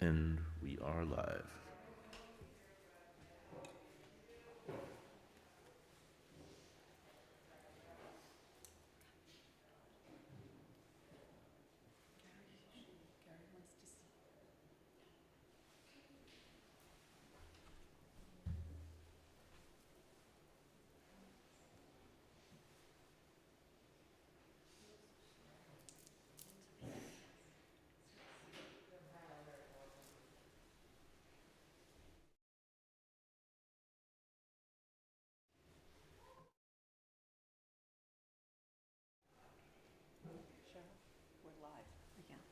And we are live. We're live again.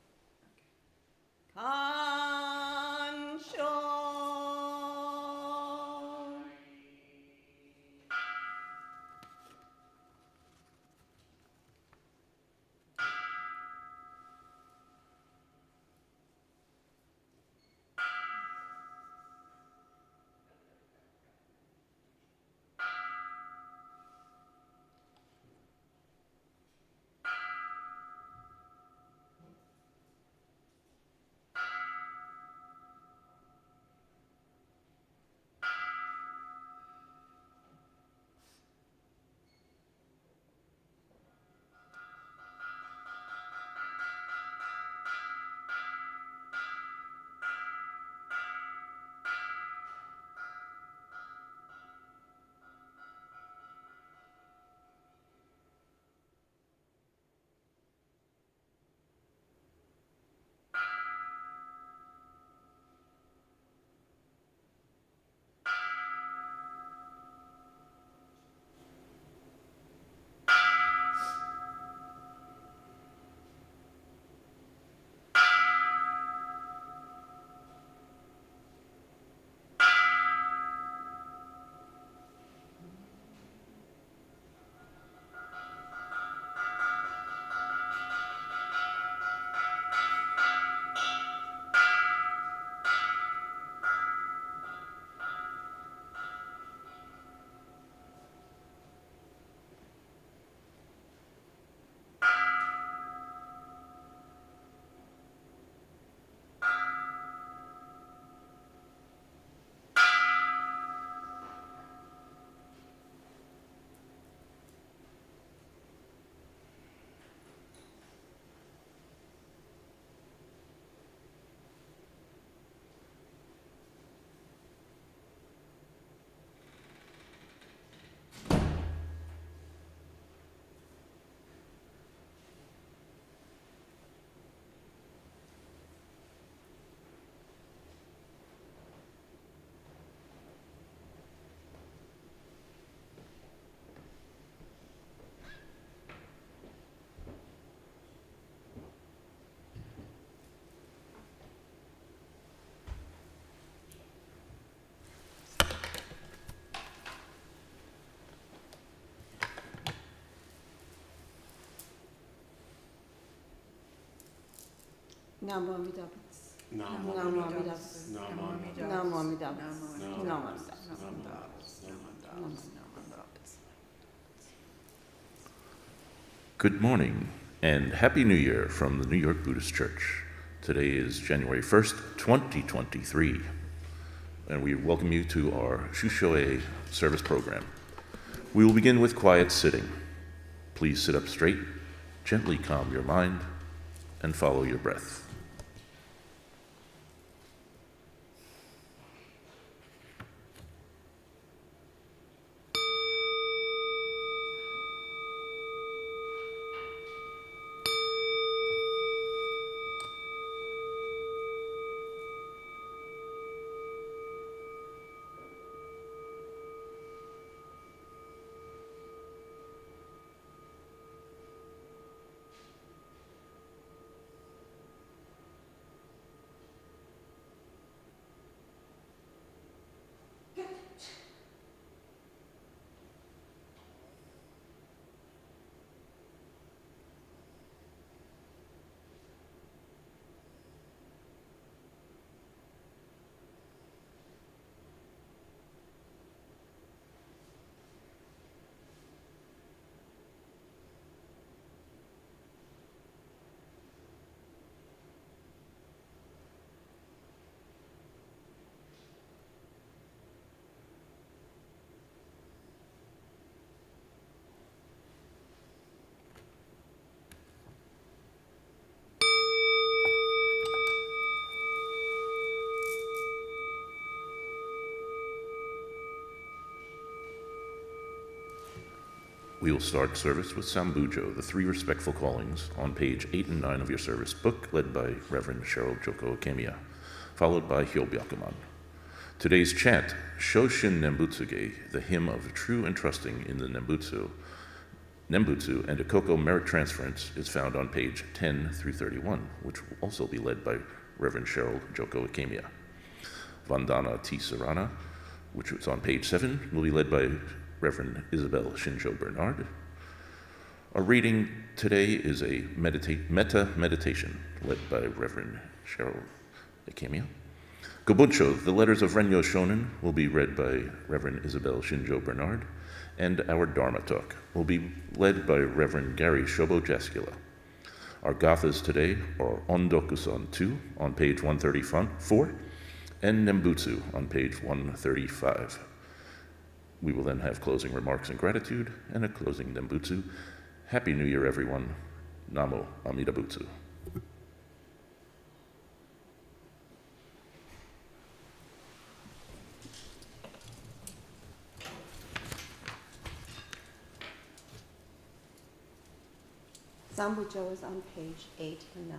Kansho. Namo Amida Butsu. Namo Amida Butsu. Namo Amida Butsu. Namo Amida Butsu. Namo Amida Butsu. Good morning and Happy New Year from the New York Buddhist Church. Today is January 1st, 2023, and we welcome you to our Shusho-e service program. We will begin with quiet sitting. Please sit up straight, gently calm your mind, and follow your breath. We will start service with Sambujo, the three respectful callings, on page 8 and 9 of your service book, led by Reverend Cheryl Joko Akemiya, followed by Hyobyakumon. Today's chant, Shoshin Nembutsu-ge, the hymn of true entrusting in the Nembutsu and Ekoku merit transference, is found on page 10 through 31, which will also be led by Reverend Cheryl Joko Akemiya. Vandana and Ti-Sarana, which is on page 7, will be led by Reverend Isabel Shinjo Bernard. Our reading today is a Metta meditation, led by Reverend Cheryl Akemiya. Gobunsho, the letters of Rennyo Shonin, will be read by Reverend Isabel Shinjo Bernard, and our Dharma talk will be led by Reverend Gary Shobo Jaskula. Our gathas today are Ondoku-san 2 on page 134 and Nembutsu on page 135. We will then have closing remarks and gratitude and a closing Nembutsu. Happy New Year, everyone. Namo Amida Butsu. Sambujo is on page 8 and 9.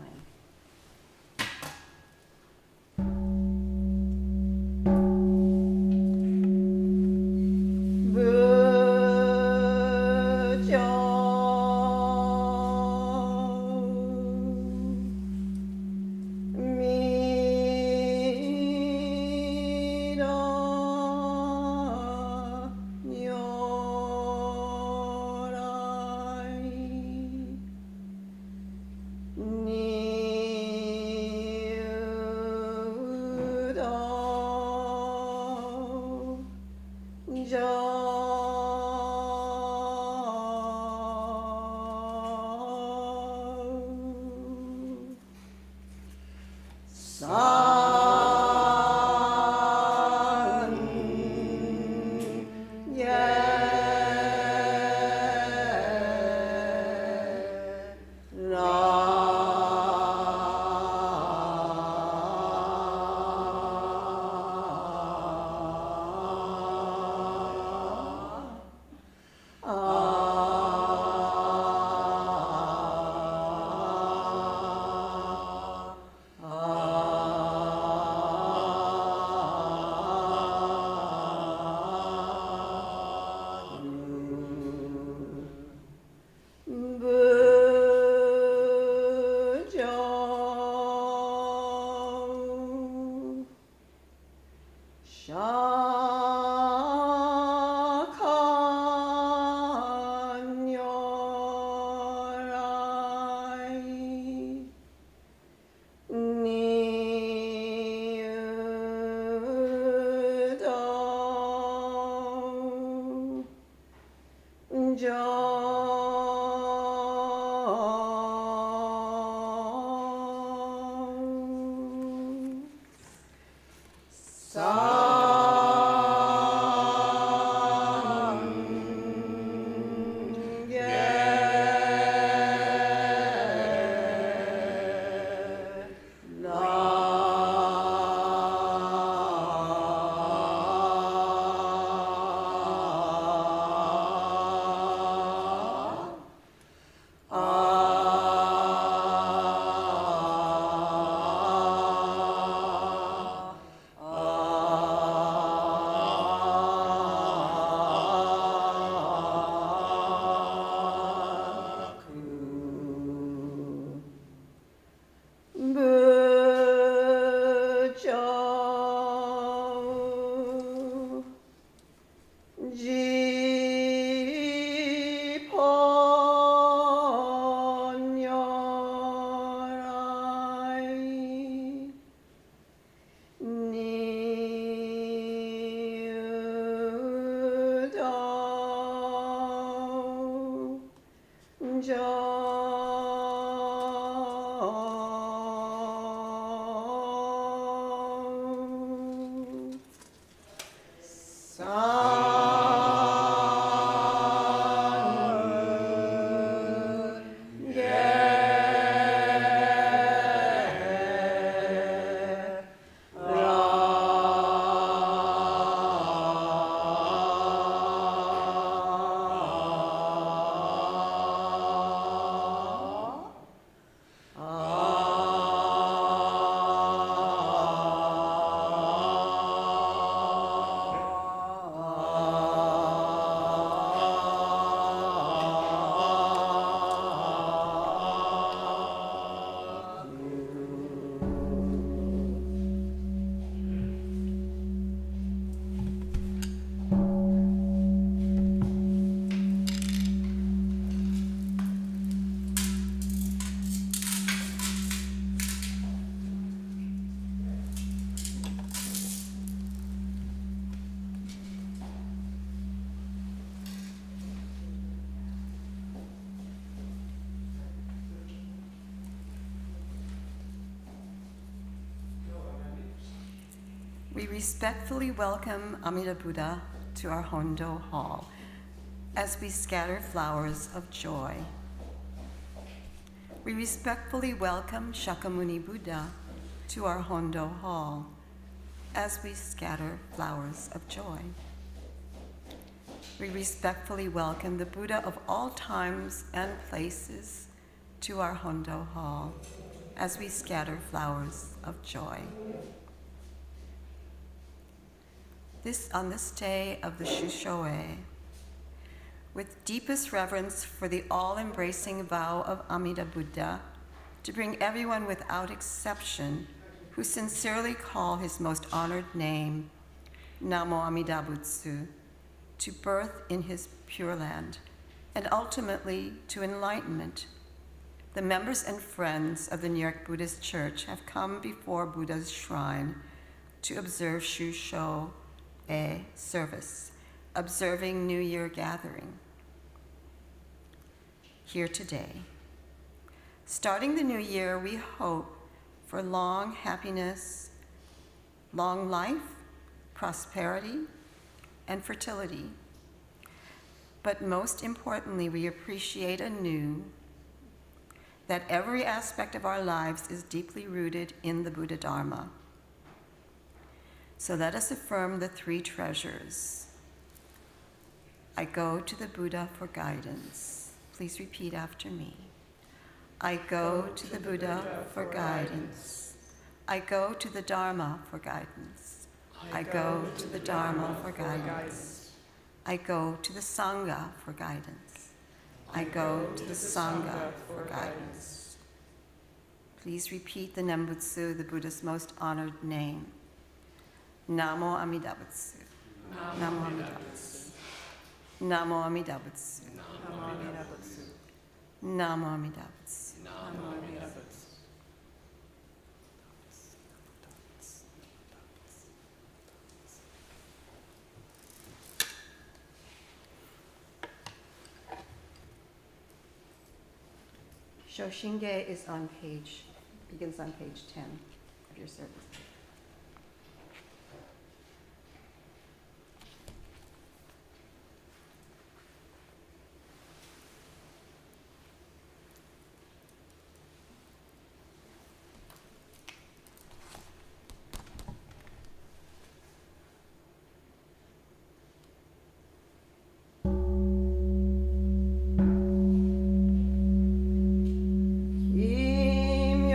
We respectfully welcome Amida Buddha to our Hondo Hall as we scatter flowers of joy. We respectfully welcome Shakyamuni Buddha to our Hondo Hall as we scatter flowers of joy. We respectfully welcome the Buddha of all times and places to our Hondo Hall as we scatter flowers of joy. On this day of the Shusho-e, with deepest reverence for the all-embracing vow of Amida Buddha, to bring everyone without exception who sincerely call his most honored name, Namo Amida Butsu, to birth in his Pure Land, and ultimately to enlightenment. The members and friends of the New York Buddhist Church have come before Buddha's shrine to observe Shusho-e service, observing New Year gathering here today. Starting the new year, we hope for long happiness, long life, prosperity, and fertility. But most importantly, we appreciate anew that every aspect of our lives is deeply rooted in the Buddha Dharma. So let us affirm the three treasures. I go to the Buddha for guidance. Please repeat after me. I go to the Buddha for guidance. I go to the Dharma for guidance. I go to the Dharma for guidance. I go to the Sangha for guidance. I go to the Sangha for guidance. Please repeat the Nembutsu, the Buddha's most honored name. Namo Amida Butsu. Namo Amida Butsu. Namo Amida Butsu. Namo Amida Butsu. Namo Amida Butsu. Namo Amida Butsu. Shoshin-ge is begins on page 10 of your service. Kim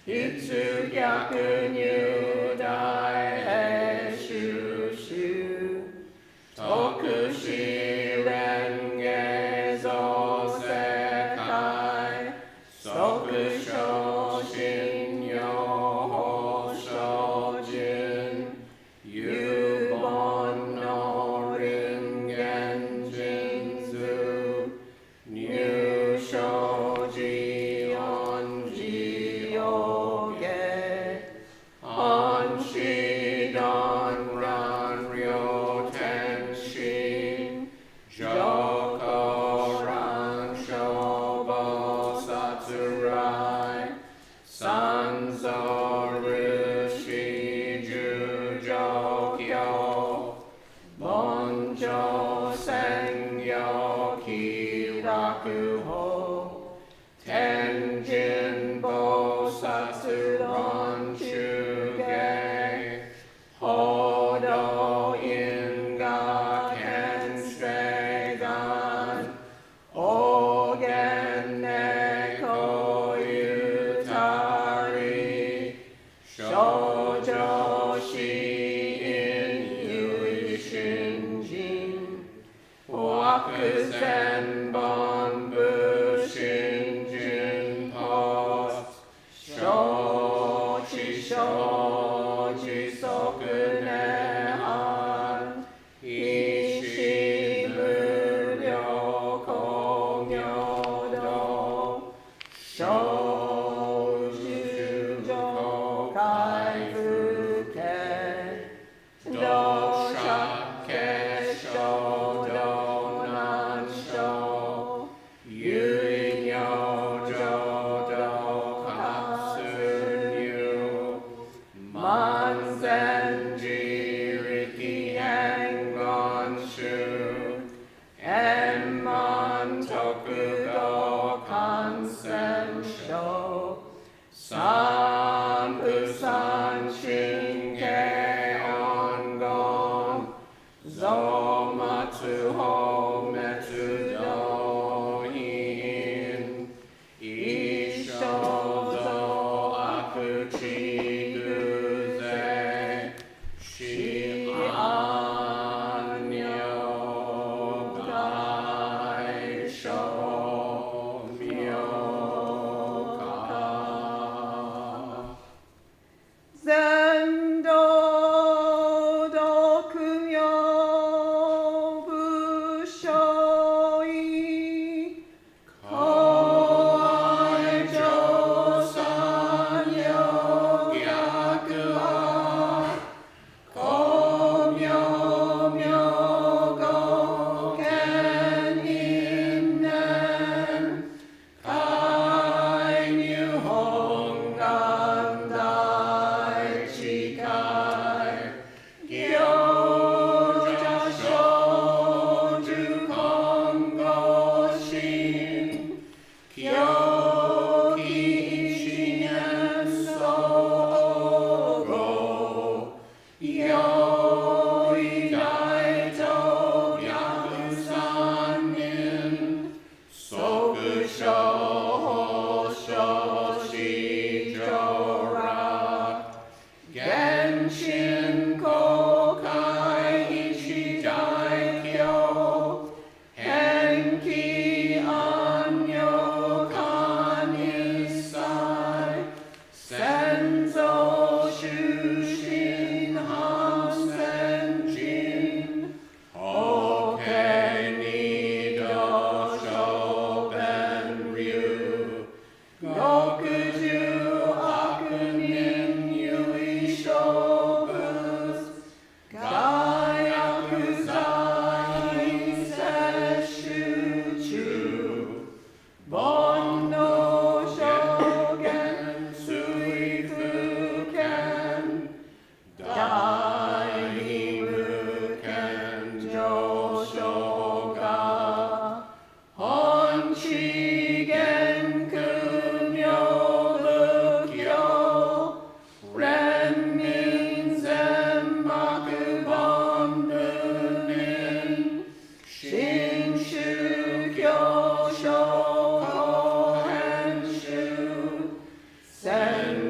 hitsu gyaku nyu dai e shushu tokushi renge zo sekai soku shoshin yo ho shojin yubon no ringen jinzu nyu shoji onji oge onshi don ran ryo tenshin joko ran shobo satsurai sanzo rushi jujokyo bonjo sengyo kiraku ho tenjin bosatsu ron shuge hodo inga kenseigan ogen neko yutari shoujo shi in yui shinjin wakuzen bonbu shinjin post shochi sokunehan ishi muryo kongyodo shouju jokai fuke doshake shodo nansho yuinyo jodo katsunyu manzenji riki engonshu enman tokugo kansensho sanbu sanshinke ongon zomatsu ho metsu dohin ishozo akuchi guze shi anyo gai sho myoka zendo dokumyo bushoi koai josan yo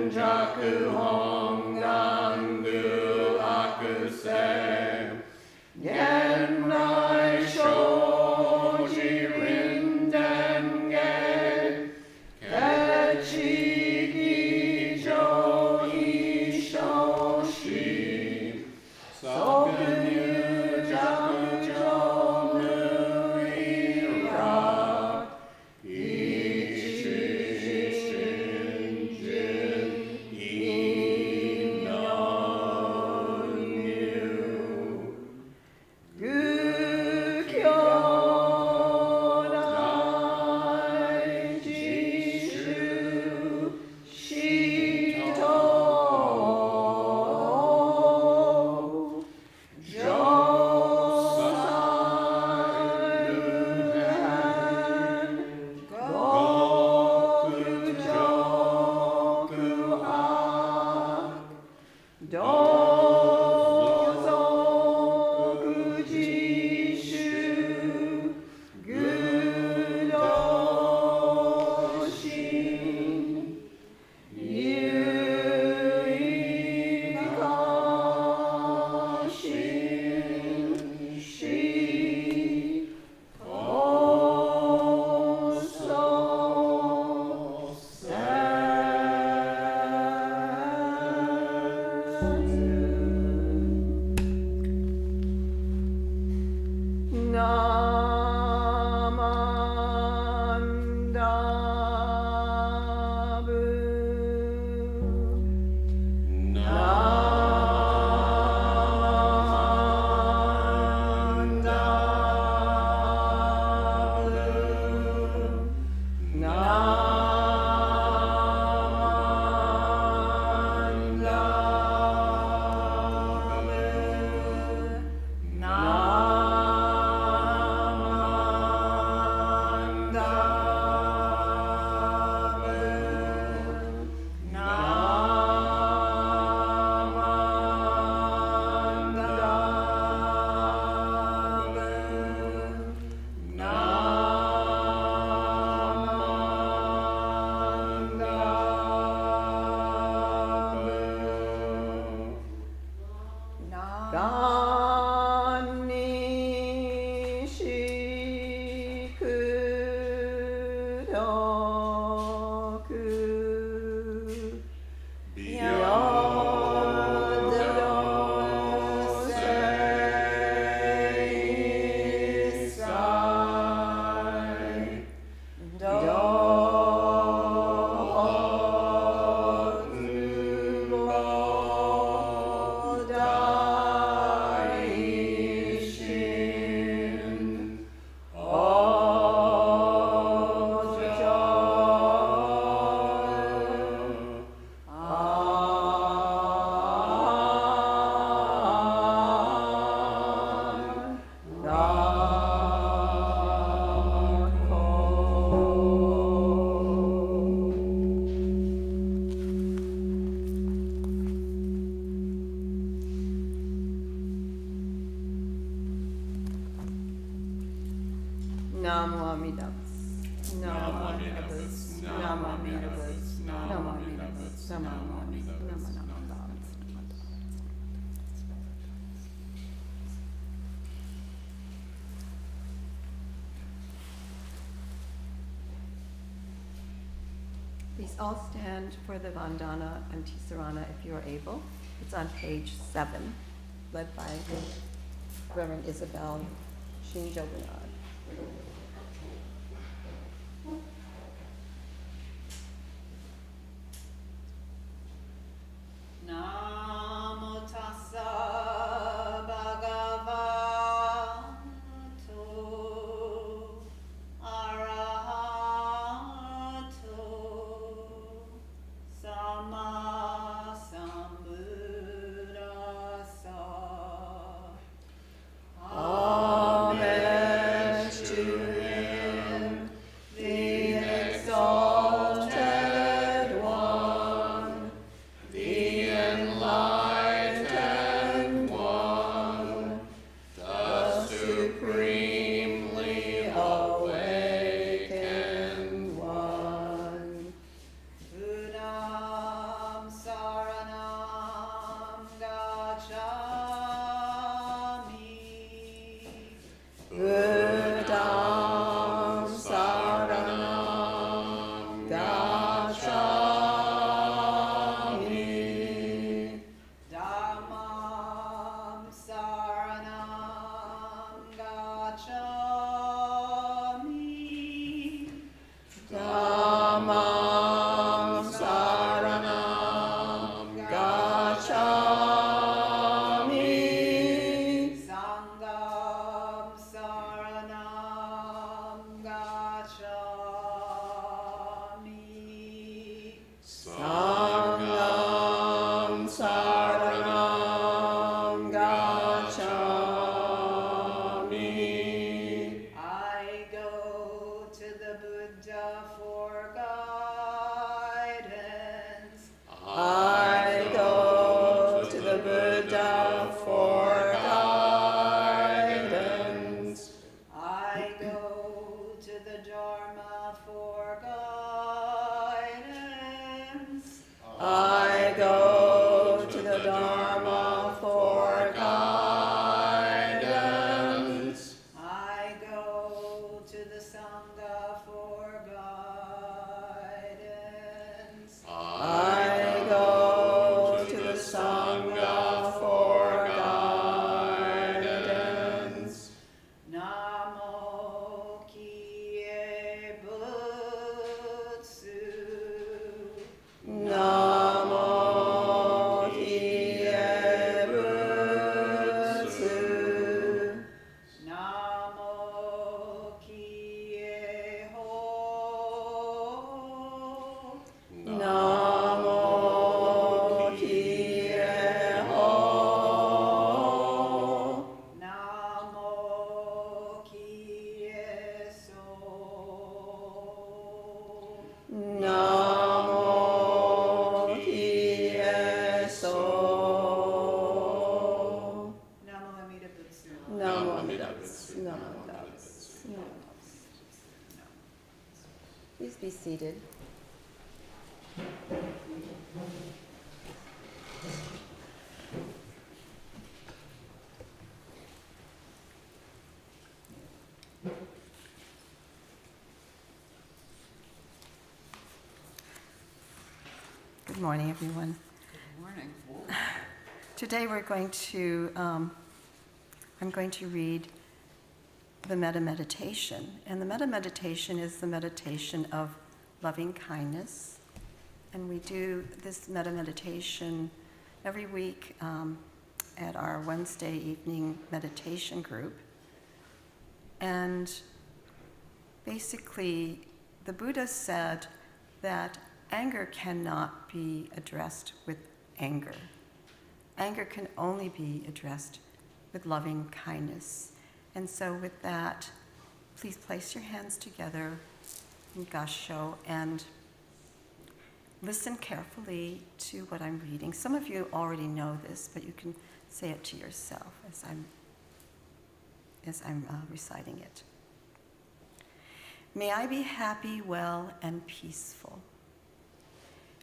Genjaku Hongangu Akuse Genrai Shoji Rindenge Kechigi Joi Shoshi Sokunyu Jakujo Nuira Ichi Shinjin Inonyu Gukyonai Jishu Shito Josai Luhan Goku Joku Ak Dozoku Jishu Gudoshin Yui Kashin Shi Oso Namo Amida Butsu. Namo Amida Butsu. Namo Amida Butsu. Namo Amida Butsu. Namo Amida Butsu. Please all stand for the Vandana and Ti-Sarana if you are able. It's on page 7, led by Reverend Isabel Shinjo Bernard. Namo tassa bhagavato arahato sama sambuddhassa. Homage to Please be seated. Good morning, everyone. Good morning. Today we're going to, I'm going to read the Metta meditation. And the Metta meditation is the meditation of loving kindness. And we do this Metta meditation every week at our Wednesday evening meditation group. And basically, the Buddha said that anger cannot be addressed with anger. Anger can only be addressed with loving kindness. And so with that, please place your hands together in Gobunsho and listen carefully to what I'm reading. Some of you already know this, but you can say it to yourself as I'm reciting it. May I be happy, well, and peaceful.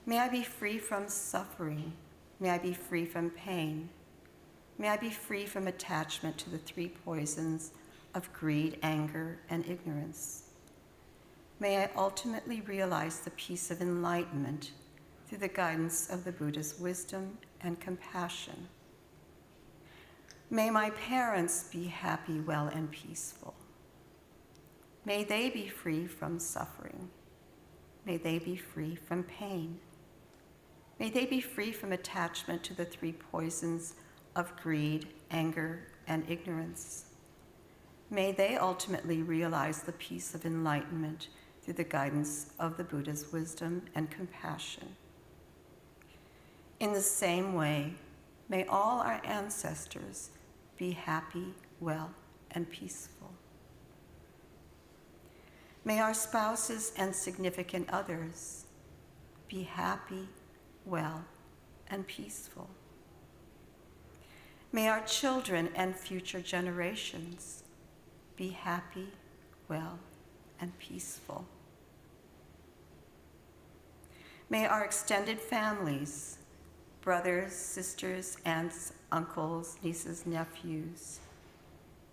May I be free from suffering. May I be free from pain. May I be free from attachment to the three poisons of greed, anger, and ignorance. May I ultimately realize the peace of enlightenment through the guidance of the Buddha's wisdom and compassion. May my parents be happy, well, and peaceful. May they be free from suffering. May they be free from pain. May they be free from attachment to the three poisons of greed, anger, and ignorance. May they ultimately realize the peace of enlightenment through the guidance of the Buddha's wisdom and compassion. In the same way, may all our ancestors be happy, well, and peaceful. May our spouses and significant others be happy, well, and peaceful. May our children and future generations be happy, well, and peaceful. May our extended families, brothers, sisters, aunts, uncles, nieces, nephews,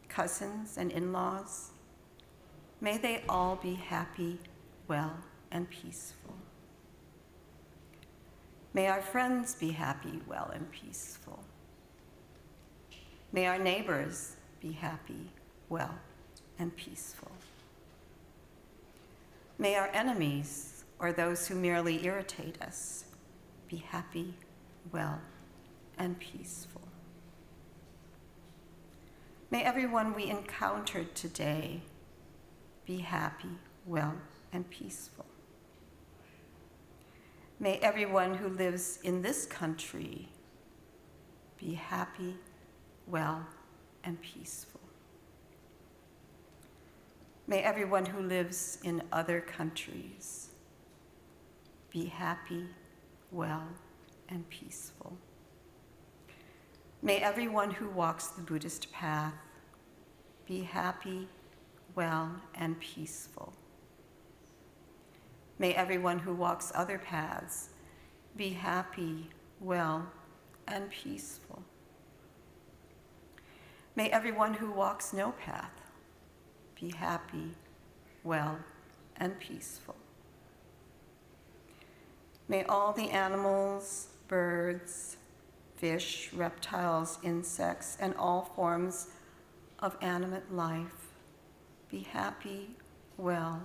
cousins, and in-laws, may they all be happy, well, and peaceful. May our friends be happy, well, and peaceful. May our neighbors be happy, well, and peaceful. May our enemies, or those who merely irritate us, be happy, well, and peaceful. May everyone we encountered today be happy, well, and peaceful. May everyone who lives in this country be happy, well, and peaceful. May everyone who lives in other countries be happy, well, and peaceful. May everyone who walks the Buddhist path be happy, well, and peaceful. May everyone who walks other paths be happy, well, and peaceful. May everyone who walks no path be happy, well, and peaceful. May all the animals, birds, fish, reptiles, insects, and all forms of animate life be happy, well,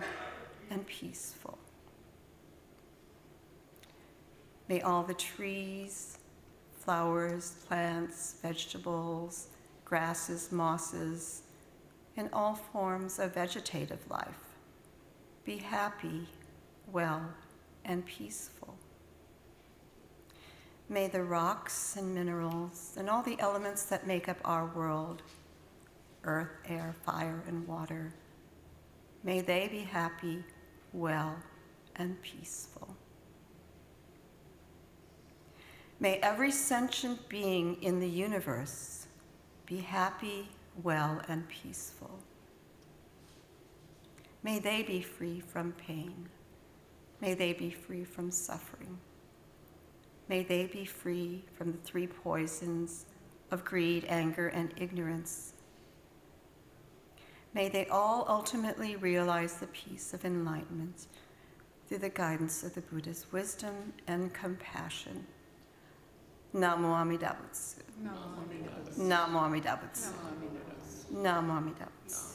and peaceful. May all the trees, flowers, plants, vegetables, grasses, mosses, and all forms of vegetative life be happy, well, and peaceful. May the rocks and minerals and all the elements that make up our world, earth, air, fire, and water, may they be happy, well, and peaceful. May every sentient being in the universe be happy, well, and peaceful. May they be free from pain. May they be free from suffering. May they be free from the three poisons of greed, anger, and ignorance. May they all ultimately realize the peace of enlightenment through the guidance of the Buddha's wisdom and compassion. Namo Amida Butsu. Namo Amida Butsu. Namo Amida Butsu.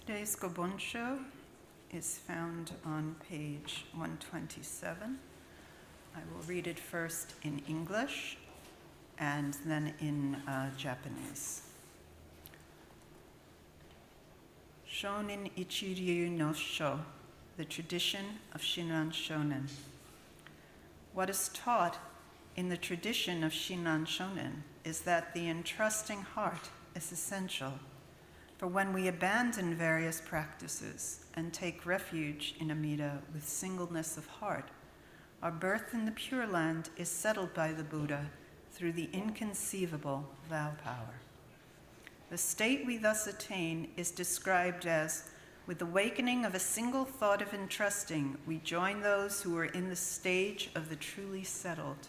Today's Gobunsho is found on page 127. I will read it first in English and then in Japanese. Shonin Ichiryu no Sho, the tradition of Shinran Shonin. What is taught in the tradition of Shinran Shonin is that the entrusting heart is essential. For when we abandon various practices and take refuge in Amida with singleness of heart, our birth in the Pure Land is settled by the Buddha through the inconceivable vow power. The state we thus attain is described as, with awakening of a single thought of entrusting, we join those who are in the stage of the truly settled.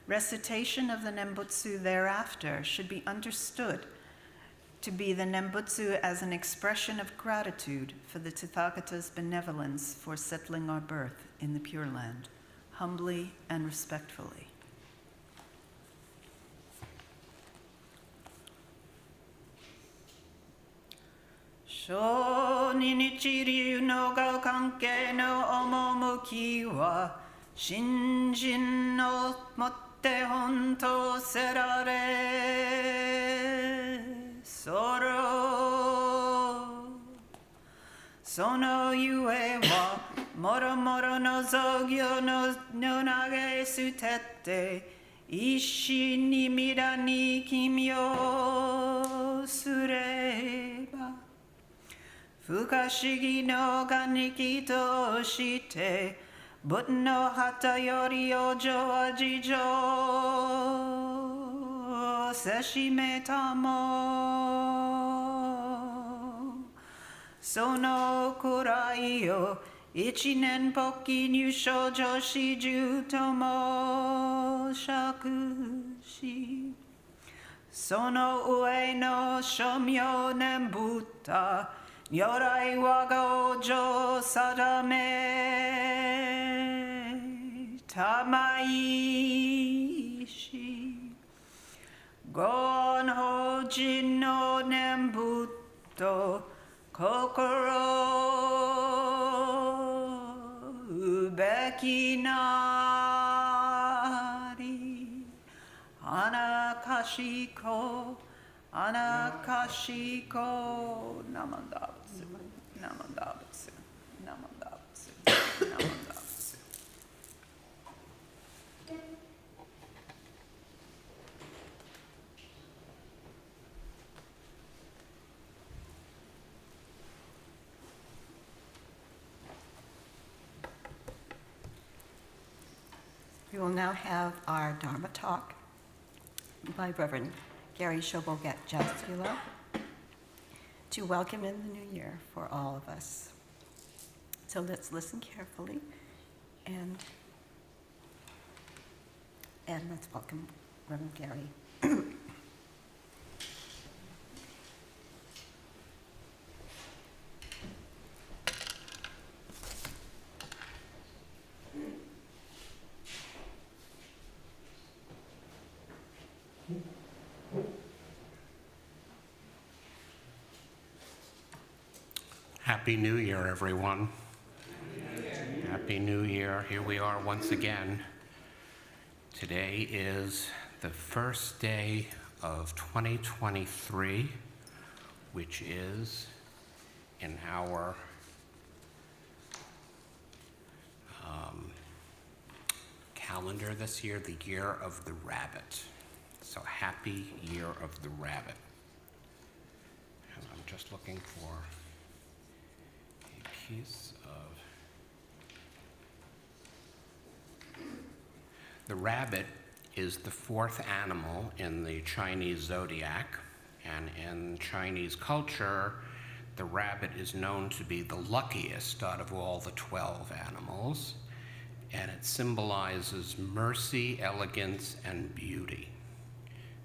Recitation of the Nembutsu thereafter should be understood to be the Nembutsu as an expression of gratitude for the Tathagata's benevolence for settling our birth in the Pure Land, humbly and respectfully. Shonin ichiryu no ga kanke no omomuki wa shinjin no motte honto serare Soro Sono yue wa moro moro no zogyo no nage sutette Ishi ni mira ni kimyo sureba Fukashigi no ganiki to shite But no hata yori ojo ajijo Seshime tamo Sono kurai yo Ichinen poki nyusho joshi ju tomo shakushi Sono ue no shomyo nembuta Nyorai waga ojo sadame Tamaishi Gon hojin no nembuto kokoro ubekinari anakashiko namandabatsu namandabatsu namandabatsu namandabatsu. We will now have our Dharma talk by Reverend Gary Shobo Jaskula to welcome in the new year for all of us. So let's listen carefully and let's welcome Reverend Gary. Happy New Year, everyone. Happy New Year. Here we are once again. Today is the first day of 2023, which is in our calendar this year, the year of the rabbit. So happy year of the rabbit. And I'm just looking for a piece of... The rabbit is the fourth animal in the Chinese zodiac, and in Chinese culture, the rabbit is known to be the luckiest out of all the 12 animals, and it symbolizes mercy, elegance, and beauty.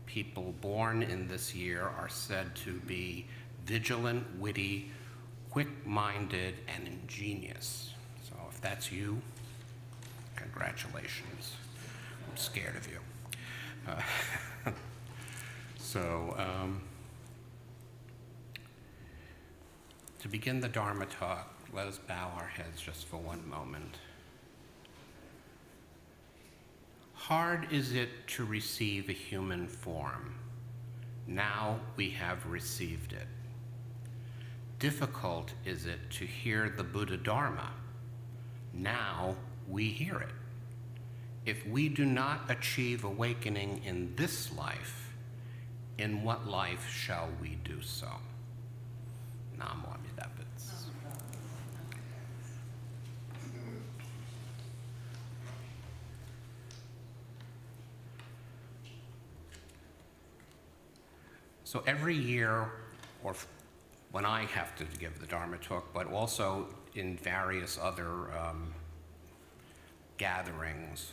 People born in this year are said to be vigilant, witty, quick-minded, and ingenious. So if that's you, congratulations. I'm scared of you. To begin the Dharma talk, let us bow our heads just for one moment. Hard is it to receive a human form. Now we have received it. Difficult is it to hear the Buddha Dharma. Now we hear it. If we do not achieve awakening in this life, in what life shall we do so? Namo Amida Butsu. So every year, or when I have to give the Dharma talk, but also in various other gatherings,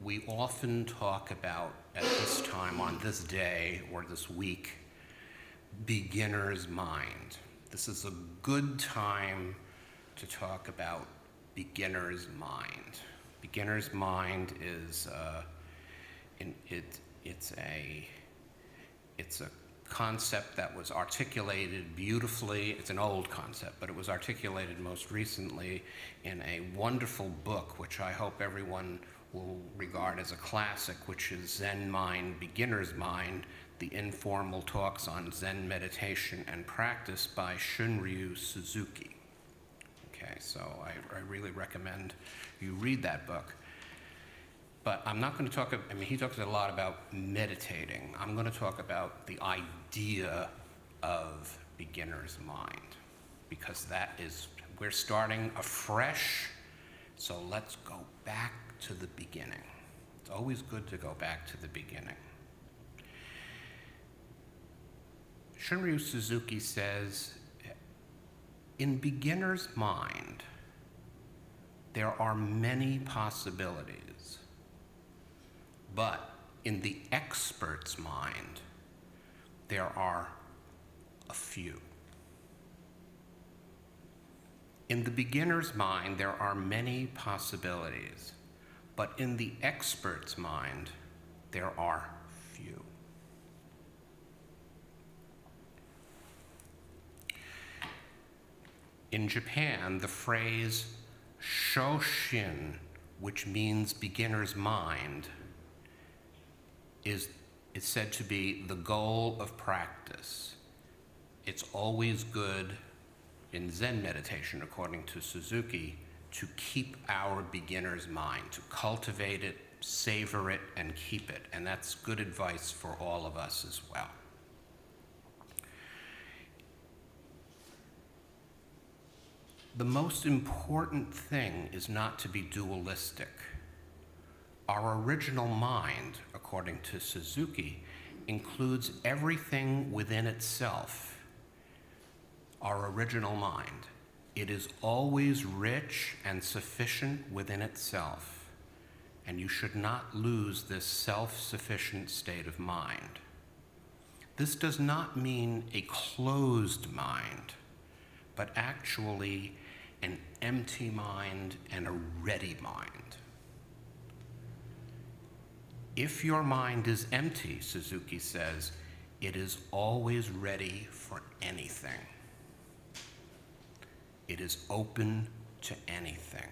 we often talk about, at this time, on this day or this week, beginner's mind. This is a good time to talk about beginner's mind. Beginner's mind is it's a concept that was articulated beautifully. It's an old concept, but it was articulated most recently in a wonderful book, which I hope everyone will regard as a classic, which is Zen Mind, Beginner's Mind, The Informal Talks on Zen Meditation and Practice by Shunryu Suzuki. Okay, so I really recommend you read that book. But I'm not going to talk, he talks a lot about meditating. I'm going to talk about the idea of beginner's mind, because that is, we're starting afresh, so let's go back to the beginning. It's always good to go back to the beginning. Shunryu Suzuki says, in beginner's mind, there are many possibilities, but in the expert's mind, there are a few. In the beginner's mind, there are many possibilities, but in the expert's mind, there are few. In Japan, the phrase Shoshin, which means beginner's mind, is said to be the goal of practice. It's always good in Zen meditation, according to Suzuki, to keep our beginner's mind, to cultivate it, savor it, and keep it. And that's good advice for all of us as well. The most important thing is not to be dualistic. Our original mind, according to Suzuki, includes everything within itself. Our original mind. It is always rich and sufficient within itself, and you should not lose this self-sufficient state of mind. This does not mean a closed mind, but actually an empty mind and a ready mind. If your mind is empty, Suzuki says, it is always ready for anything. It is open to anything.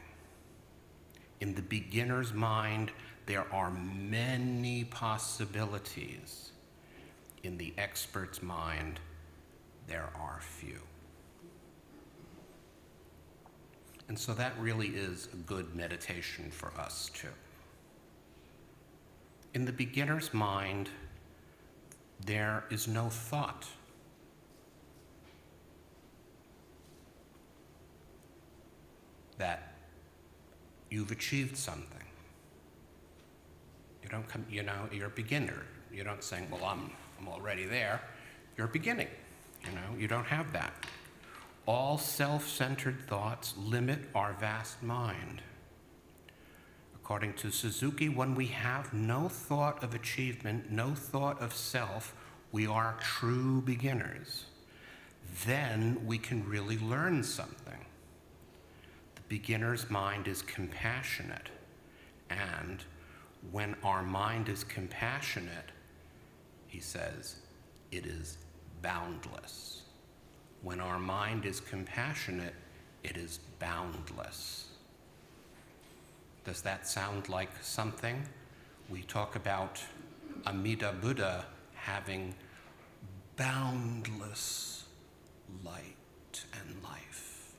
In the beginner's mind, there are many possibilities. In the expert's mind, there are few. And so that really is a good meditation for us too. In the beginner's mind, there is no thought. That you've achieved something. You don't come, you're a beginner. You don't say, well, I'm already there. You're beginning, you don't have that. All self-centered thoughts limit our vast mind. According to Suzuki, when we have no thought of achievement, no thought of self, we are true beginners. Then we can really learn something. The beginner's mind is compassionate, and when our mind is compassionate, he says, it is boundless. When our mind is compassionate, it is boundless. Does that sound like something? We talk about Amida Buddha having boundless light and life,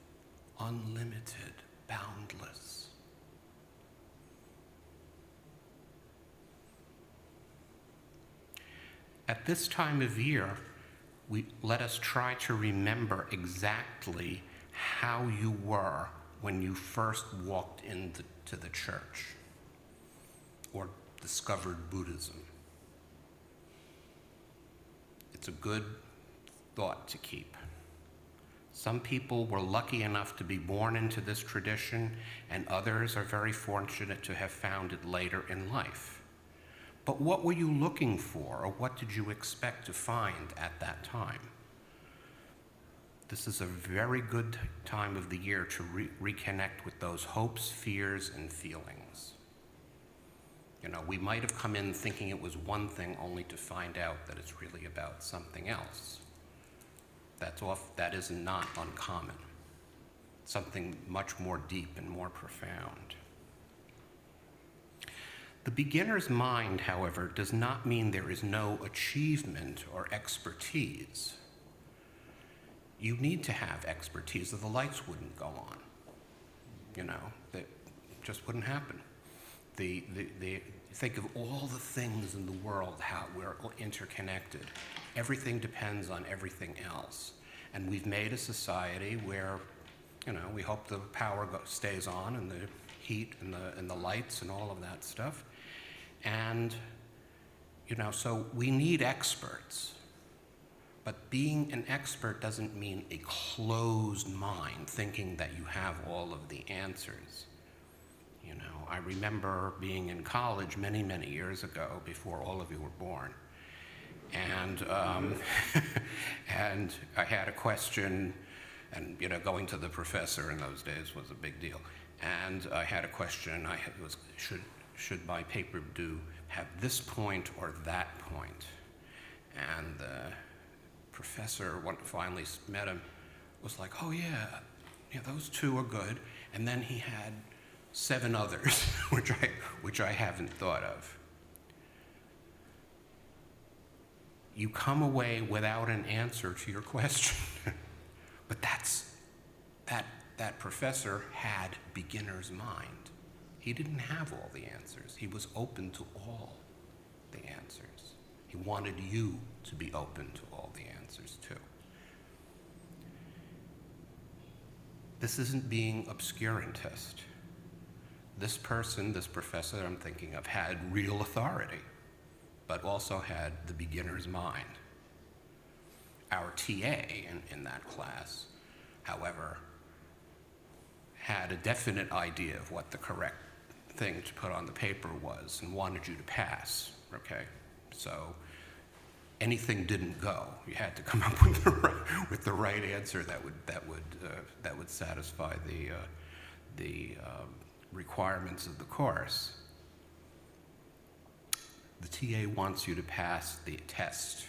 unlimited, boundless. At this time of year, let us try to remember exactly how you were when you first walked into the church or discovered Buddhism. It's a good thought to keep. Some people were lucky enough to be born into this tradition, and others are very fortunate to have found it later in life. But what were you looking for, or what did you expect to find at that time? This is a very good time of the year to reconnect with those hopes, fears, and feelings. We might have come in thinking it was one thing only to find out that it's really about something else. That is not uncommon. Something much more deep and more profound. The beginner's mind, however, does not mean there is no achievement or expertise. You need to have expertise or the lights wouldn't go on. That just wouldn't happen. Think of all the things in the world, how we're interconnected. Everything depends on everything else. And we've made a society where, we hope the power stays on and the heat and the lights and all of that stuff. And, so we need experts. But being an expert doesn't mean a closed mind, thinking that you have all of the answers. I remember being in college many, many years ago, before all of you were born. And, and I had a question, and, going to the professor in those days was a big deal. And I had a question, should my paper have this point or that point? And the professor, when I finally met him, was like, oh yeah, those two are good. And then he had 7 others, which I haven't thought of. You come away without an answer to your question. But that professor had beginner's mind. He didn't have all the answers. He was open to all the answers. He wanted you to be open to all the answers too. This isn't being obscurantist. This person, this professor I'm thinking of, had real authority, but also had the beginner's mind. Our TA in that class, however, had a definite idea of what the correct thing to put on the paper was and wanted you to pass, okay? So anything didn't go. You had to come up with the right answer that would satisfy the requirements of the course. The TA wants you to pass the test.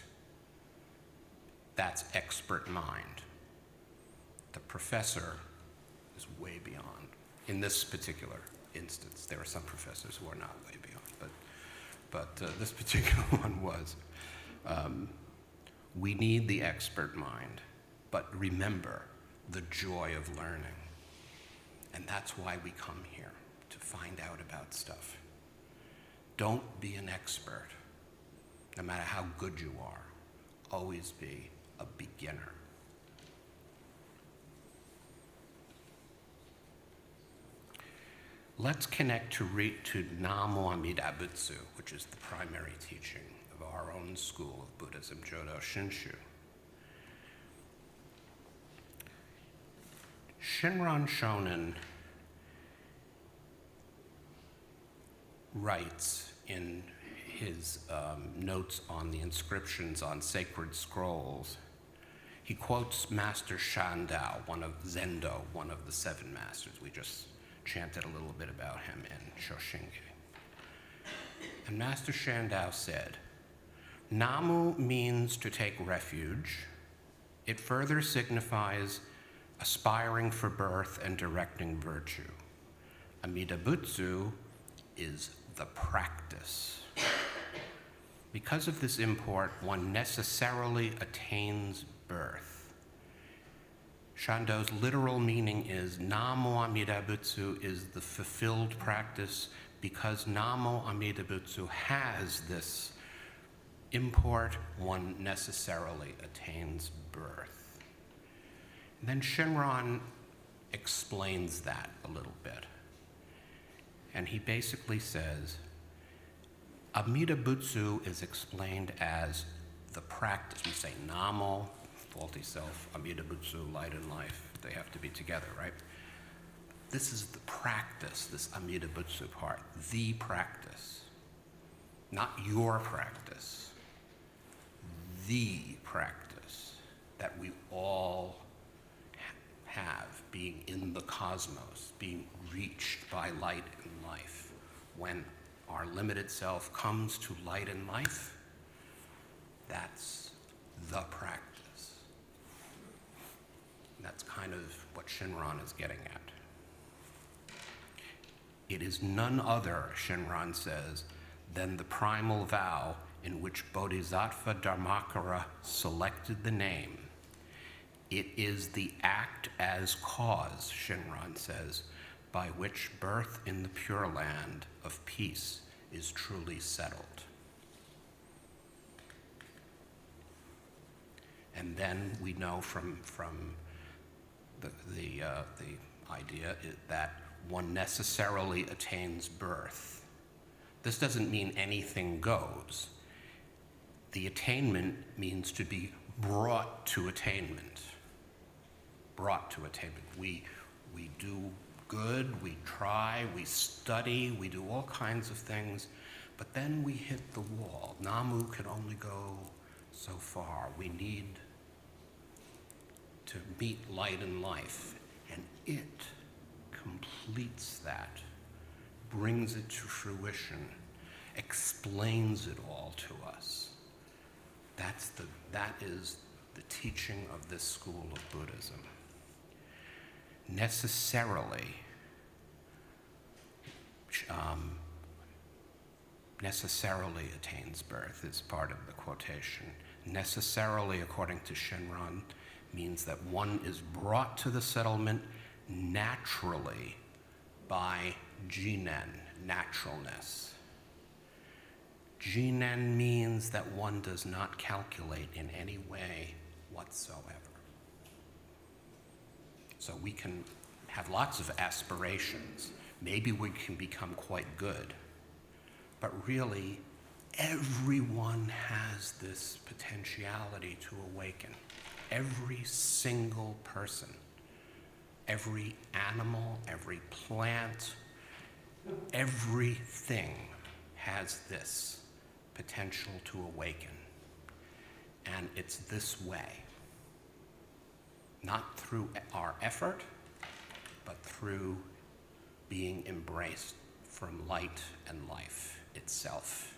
That's expert mind. The professor is way beyond. In this particular instance, there are some professors who are not way beyond, but this particular one was. We need the expert mind, but remember the joy of learning. And that's why we come here, to find out about stuff. Don't be an expert, no matter how good you are. Always be a beginner. Let's connect to Namo Amida Butsu, which is the primary teaching of our own school of Buddhism, Jodo Shinshu. Shinran Shonin writes in his notes on the inscriptions on sacred scrolls, he quotes Master Shandao, Zendo, one of the seven masters. We just chanted a little bit about him in Shoshin-ge. And Master Shandao said, Namu means to take refuge. It further signifies aspiring for birth and directing virtue. Amida Butsu is the practice. Because of this import, one necessarily attains birth. Shando's literal meaning is Namo Amida Butsu is the fulfilled practice because Namo Amida Butsu has this import, one necessarily attains birth. And then Shinran explains that a little bit. And he basically says, Amida Butsu is explained as the practice. We say Namo, faulty self, Amida Butsu, light and life. They have to be together, right? This is the practice, this Amida Butsu part, the practice. Not your practice, the practice that we all have, being in the cosmos, being reached by light and life. When our limited self comes to light and life, that's the practice. That's kind of what Shinran is getting at. It is none other, Shinran says, than the primal vow in which Bodhisattva Dharmakara selected the name. It is the act as cause, Shinran says, by which birth in the Pure Land of peace is truly settled. And then we know from the idea that one necessarily attains birth. This doesn't mean anything goes. The attainment means to be brought to attainment. Brought to attainment. We do good, we try, we study, we do all kinds of things, but then we hit the wall. Namu can only go so far. We need to meet light and life, and it completes that, brings it to fruition, explains it all to us. That is the teaching of this school of Buddhism. Necessarily attains birth is part of the quotation. Necessarily, according to Shinran, means that one is brought to the settlement naturally by jinen, naturalness. Jinen means that one does not calculate in any way whatsoever. So we can have lots of aspirations. Maybe we can become quite good. But really, everyone has this potentiality to awaken. Every single person, every animal, every plant, everything has this potential to awaken. And it's this way. Not through our effort, but through being embraced from light and life itself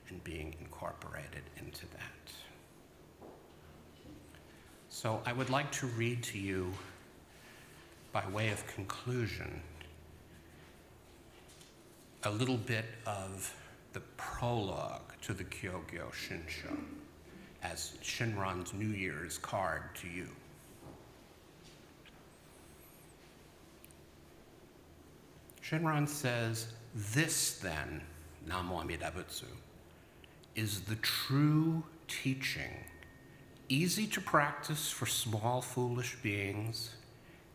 and being incorporated into that. So I would like to read to you, by way of conclusion, a little bit of the prologue to the Kyogyo Shinsho as Shinran's New Year's card to you. Shinran says, "This then Namo Amida Butsu, is the true teaching, easy to practice for small, foolish beings.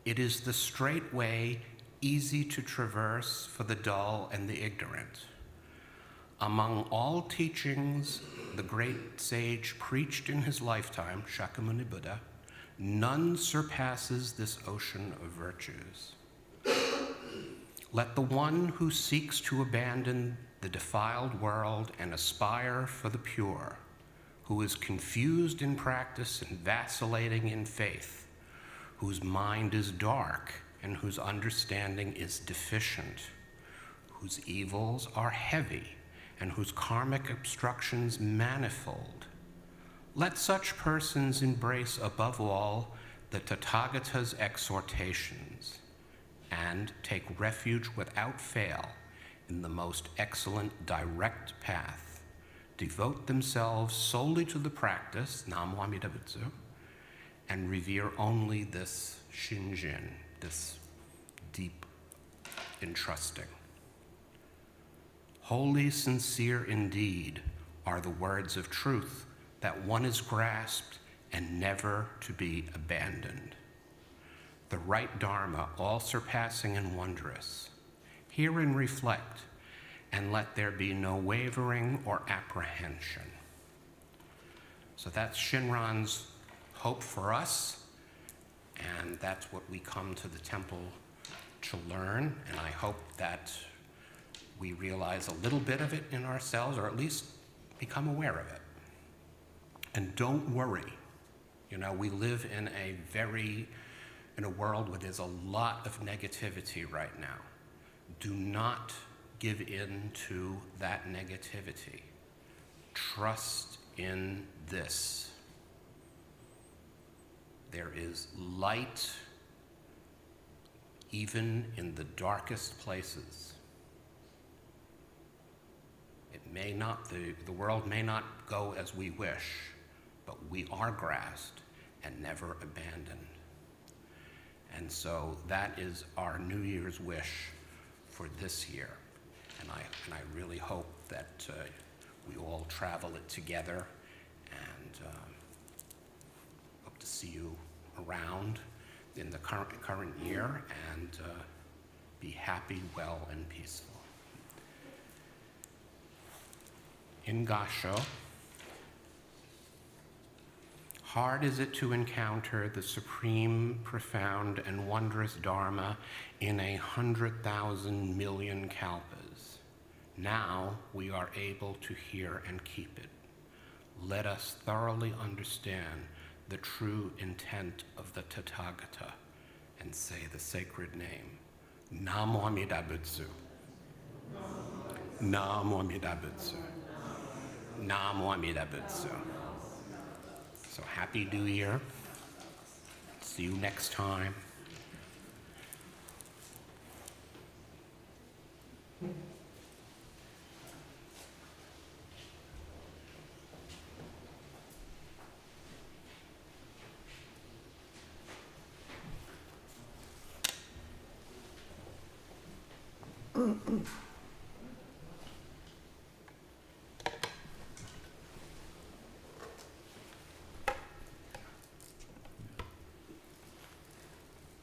It is the straight way, easy to traverse for the dull and the ignorant. Among all teachings the great sage preached in his lifetime, Shakyamuni Buddha, none surpasses this ocean of virtues. Let the one who seeks to abandon the defiled world and aspire for the pure, who is confused in practice and vacillating in faith, whose mind is dark and whose understanding is deficient, whose evils are heavy and whose karmic obstructions manifold, let such persons embrace above all the Tathagata's exhortations and take refuge without fail in the most excellent direct path, devote themselves solely to the practice, Namo Amida Butsu, and revere only this Shinjin, this deep entrusting. Wholly sincere indeed are the words of truth that one is grasped and never to be abandoned. The right Dharma, all surpassing and wondrous. Herein reflect, and let there be no wavering or apprehension. So that's Shinran's hope for us, and that's what we come to the temple to learn, and I hope that we realize a little bit of it in ourselves, or at least become aware of it. And don't worry. You know, we live in a world where there's a lot of negativity right now. Do not give in to that negativity. Trust in this. There is light even in the darkest places. It may not, the world may not go as we wish, but we are grasped and never abandoned. And so that is our New Year's wish for this year. And I really hope that we all travel it together, and hope to see you around in the current year, and be happy, well, and peaceful. In Gasho, hard is it to encounter the supreme, profound, and wondrous Dharma in 100,000 million kalpas. Now we are able to hear and keep it. Let us thoroughly understand the true intent of the Tathagata and say the sacred name. Namo Amida Butsu. Namo Amida Butsu. Namo Amida Butsu. So happy New Year. See you next time.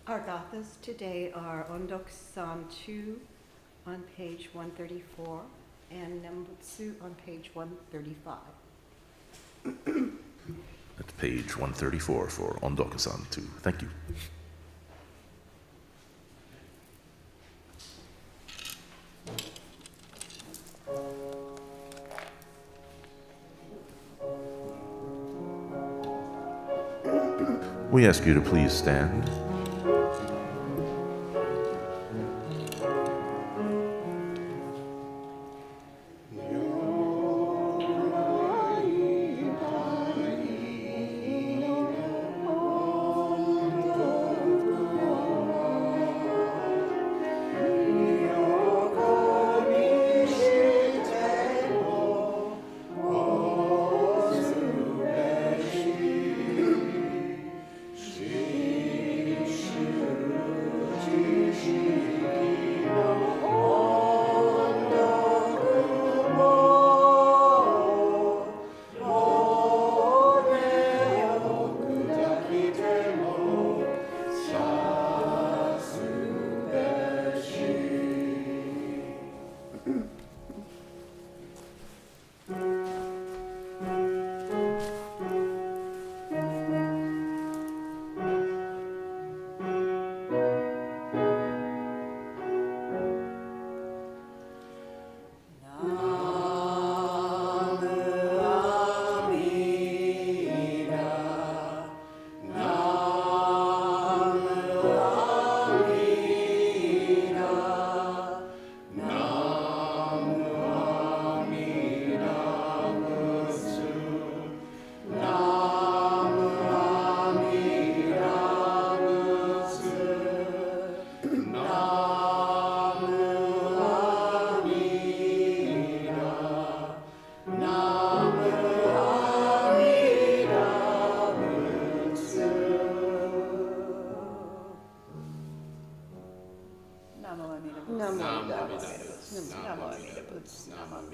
Our gathas today are Ondoku-san 2 on page 134 and Nembutsu on page 135. That's page 134 for Ondoku-san 2. Thank you. We ask you to please stand.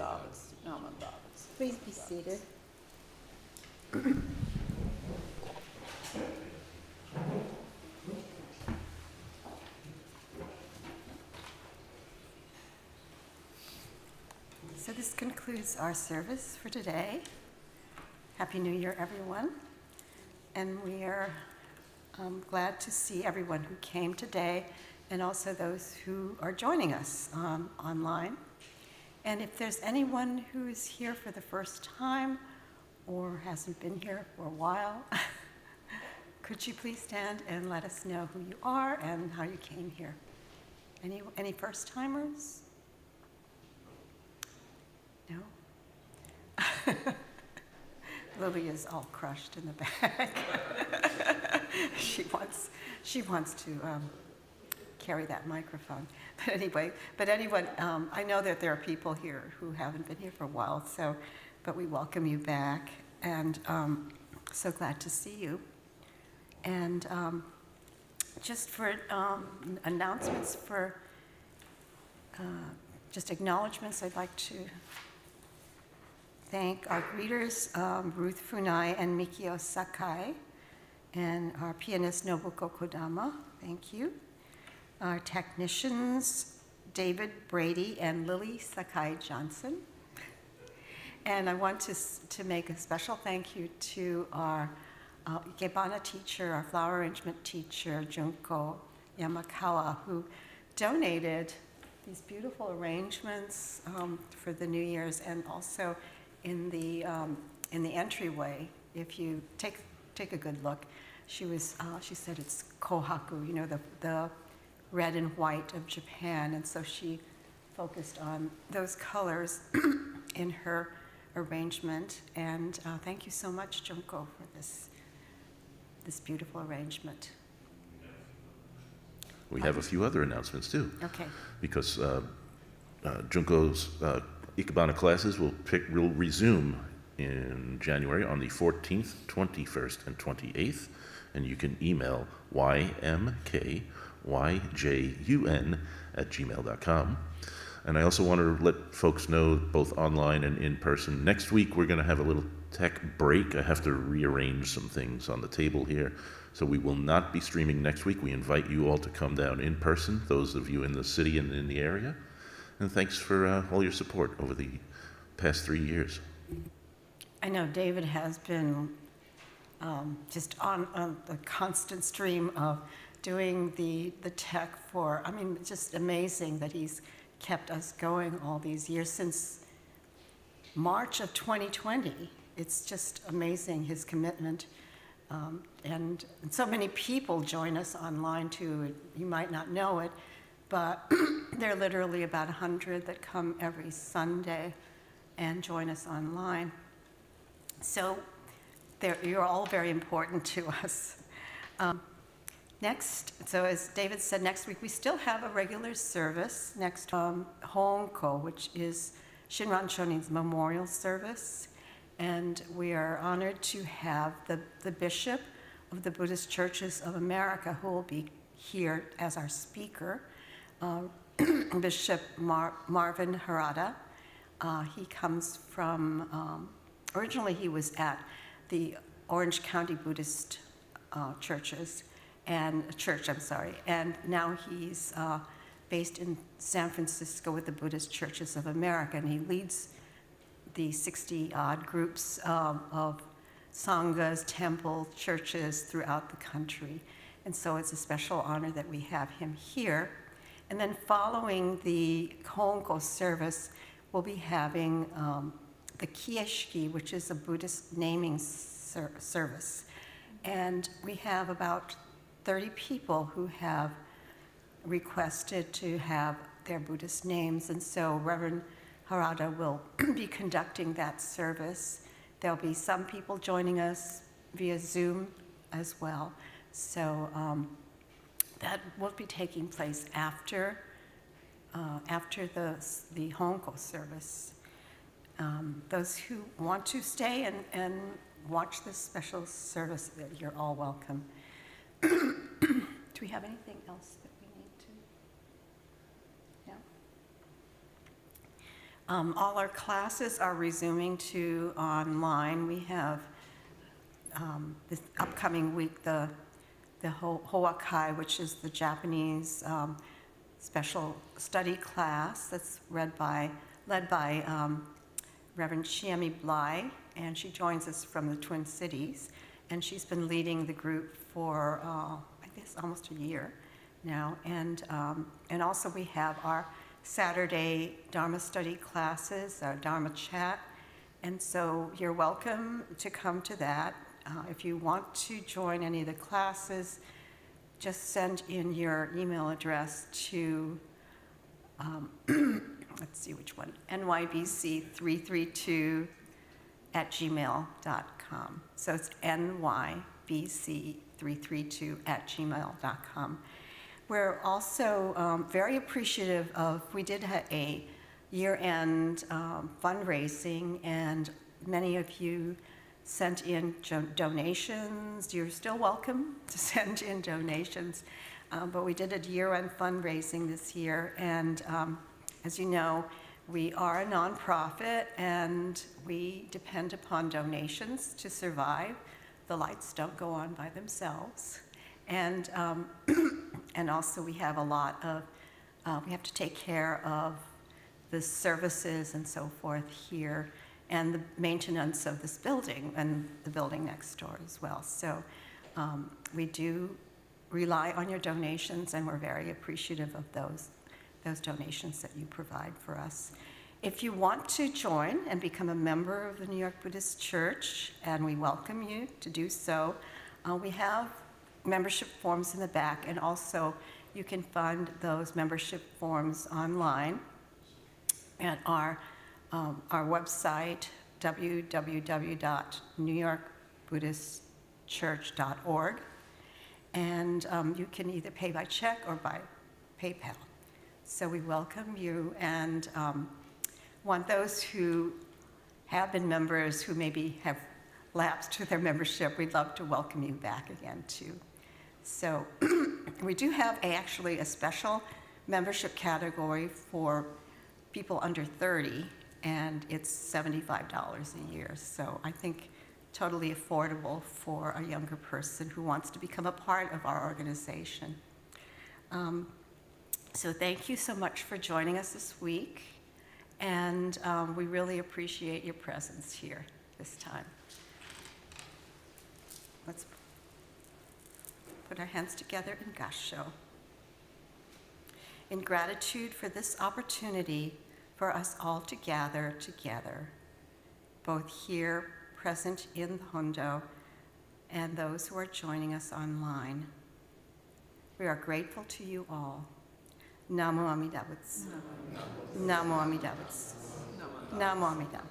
Bhavas. Nama Bhavas. Please be seated. So this concludes our service for today. Happy New Year, everyone. And we are glad to see everyone who came today and also those who are joining us online. And if there's anyone who is here for the first time or hasn't been here for a while, could you please stand and let us know who you are and how you came here? Any first-timers? No? Lily is all crushed in the back. She wants to carry that microphone. But anyone, I know that there are people here who haven't been here for a while, but we welcome you back, and so glad to see you. And just for announcements, for just acknowledgments, I'd like to thank our greeters, Ruth Funai and Mikio Sakai, and our pianist Nobuko Kodama. Thank you. Our technicians, David Brady and Lily Sakai Johnson. And I want to make a special thank you to our Ikebana teacher, our flower arrangement teacher, Junko Yamakawa, who donated these beautiful arrangements for the New Year's, and also in the entryway. If you take a good look, she said it's kohaku, you know, the red and white of Japan, and so she focused on those colors in her arrangement. And thank you so much, Junko, for this beautiful arrangement. We have a few other announcements too. Okay. Because Junko's Ikebana classes will resume in January on the 14th, 21st, and 28th, and you can email ymkyjun@gmail.com. And I also want to let folks know, both online and in person, next week we're going to have a little tech break. I have to rearrange some things on the table here, so we will not be streaming next week. We invite you all to come down in person, those of you in the city and in the area. And thanks for all your support over the past 3 years. I know David has been just on the constant stream of doing the tech for, I mean, just amazing that he's kept us going all these years since March of 2020. It's just amazing, his commitment. And so many people join us online too. You might not know it, but there are literally about 100 that come every Sunday and join us online. So you're all very important to us. Next, so as David said, next week we still have a regular service next Honko, which is Shinran Shonin's memorial service. And we are honored to have the Bishop of the Buddhist Churches of America, who will be here as our speaker, Bishop Marvin Harada. He comes from, originally he was at the Orange County Buddhist church, and now he's based in San Francisco with the Buddhist Churches of America, and he leads the 60-odd groups of sanghas, temples, churches throughout the country. And so it's a special honor that we have him here. And then following the Honko service, we'll be having the Kieshiki, which is a Buddhist naming service. And we have about 30 people who have requested to have their Buddhist names, and so Reverend Harada will be conducting that service. There'll be some people joining us via Zoom as well. So that will be taking place after the Honko service. Those who want to stay and watch this special service, you're all welcome. Do we have anything else that we need to? All our classes are resuming to online. We have this upcoming week the Hoakai, which is the Japanese special study class that's led by Reverend Chiemi Bly, and she joins us from the Twin Cities, and she's been leading the group for I guess almost a year now, and also we have our Saturday Dharma study classes, our Dharma chat, and so you're welcome to come to that. If you want to join any of the classes, just send in your email address to, let's see which one, nybc332@gmail.com. So it's nybc332@gmail.com. We're also very appreciative of, we did a year-end fundraising, and many of you sent in donations. You're still welcome to send in donations, but we did a year-end fundraising this year, and as you know, we are a nonprofit and we depend upon donations to survive. The lights don't go on by themselves, and also we have a lot of, we have to take care of the services and so forth here, and the maintenance of this building and the building next door as well. So we do rely on your donations, and we're very appreciative of those donations that you provide for us. If you want to join and become a member of the New York Buddhist Church, and we welcome you to do so, we have membership forms in the back, and also you can find those membership forms online at our website, www.newyorkbuddhistchurch.org, and you can either pay by check or by PayPal. So we welcome you, and want those who have been members who maybe have lapsed to their membership, we'd love to welcome you back again too. So we do have actually a special membership category for people under 30, and it's $75 a year. So I think totally affordable for a younger person who wants to become a part of our organization. So thank you so much for joining us this week, and we really appreciate your presence here this time. Let's put our hands together in Gassho. In gratitude for this opportunity for us all to gather together, both here present in the Hondo and those who are joining us online, we are grateful to you all. Namo Amida Butsu. Namo Amida Butsu. Namo Amida.